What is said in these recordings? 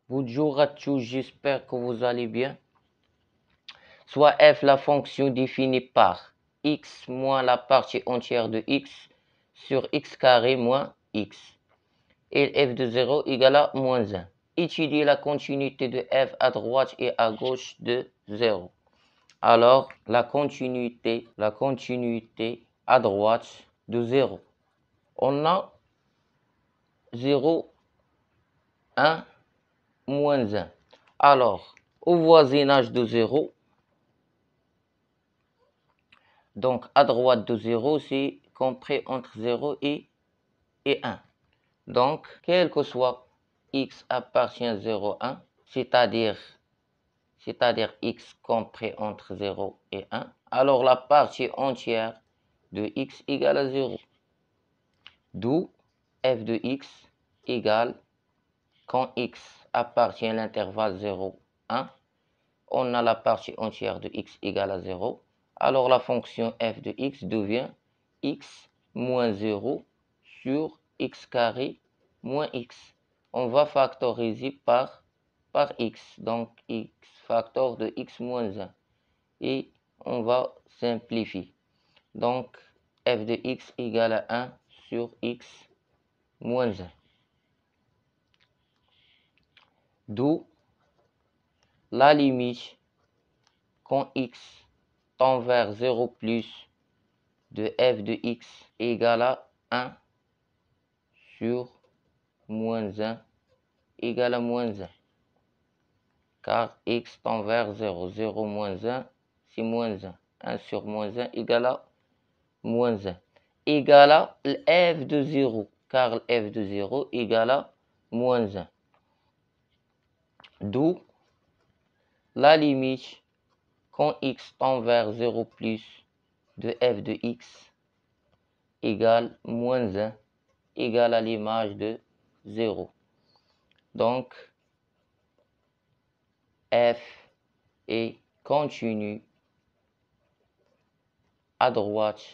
Bonjour à tous, j'espère que vous allez bien. Soit f la fonction définie par x moins la partie entière de x sur x carré moins x. Et f de 0 égale à moins 1. Étudier la continuité de f à droite et à gauche de 0. Alors, la continuité à droite de 0. On a 0, 1, moins 1. Alors, au voisinage de 0, donc à droite de 0, c'est compris entre 0 et 1. Donc, quel que soit x appartient à 0, 1, c'est-à-dire x compris entre 0 et 1, alors la partie entière de x égale à 0. D'où f de x égale, quand x appartient à l'intervalle 0, 1, on a la partie entière de x égale à 0. Alors la fonction f de x devient x moins 0 sur x carré moins x. On va factoriser par x, donc x facteur de x moins 1. Et on va simplifier. Donc f de x égale à 1 sur x moins 1. D'où la limite quand x tend vers 0 plus de f de x égale à 1 sur moins 1 égale à moins 1. Car x tend vers 0. 0 moins 1, c'est moins 1. 1 sur moins 1 égale à moins 1. Égale à f de 0. Car f de 0 égale à moins 1. D'où la limite quand x tend vers 0 plus de f de x égale moins 1 égale à l'image de 0. Donc, f est continu à droite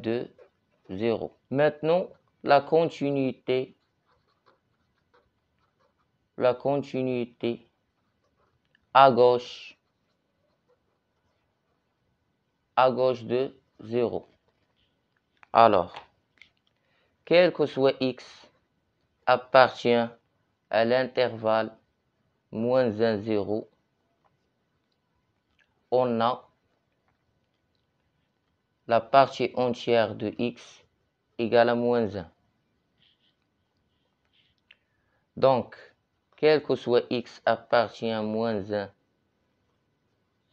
de 0. Maintenant, la continuité à gauche de 0. Alors, quel que soit x appartient à l'intervalle moins 1, 0, on a la partie entière de x égale à moins 1. Donc, quel que soit x appartient à moins 1,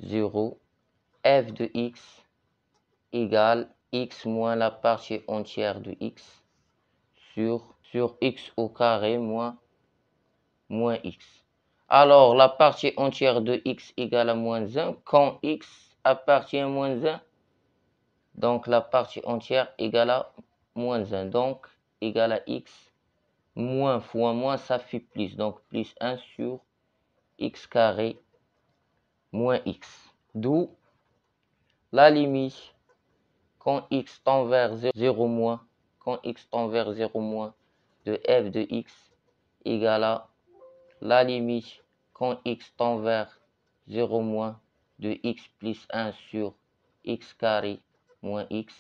0, f de x égale x moins la partie entière de x sur x au carré moins x. Alors, la partie entière de x égale à moins 1, quand x appartient à moins 1, donc la partie entière égale à moins 1, donc égale à x, moins fois moins, ça fait plus, donc plus 1 sur x carré moins x. D'où la limite quand x tend vers 0 moins, de f de x égale à la limite quand x tend vers 0 moins de x plus 1 sur x carré moins x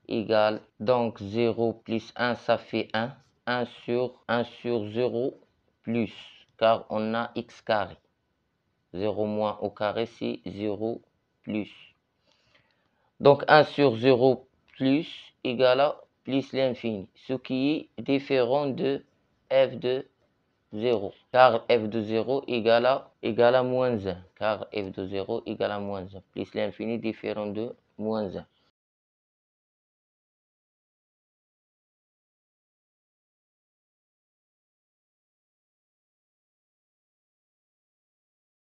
égale, donc 0 plus 1 ça fait 1, 1 sur 0 plus, car on a x carré. 0 moins au carré c'est 0 plus. Donc 1 sur 0 plus égale à plus l'infini, ce qui est différent de f de 0, car f de 0 égale à moins 1, car f de 0 égale à moins 1, plus l'infini différent de moins 1.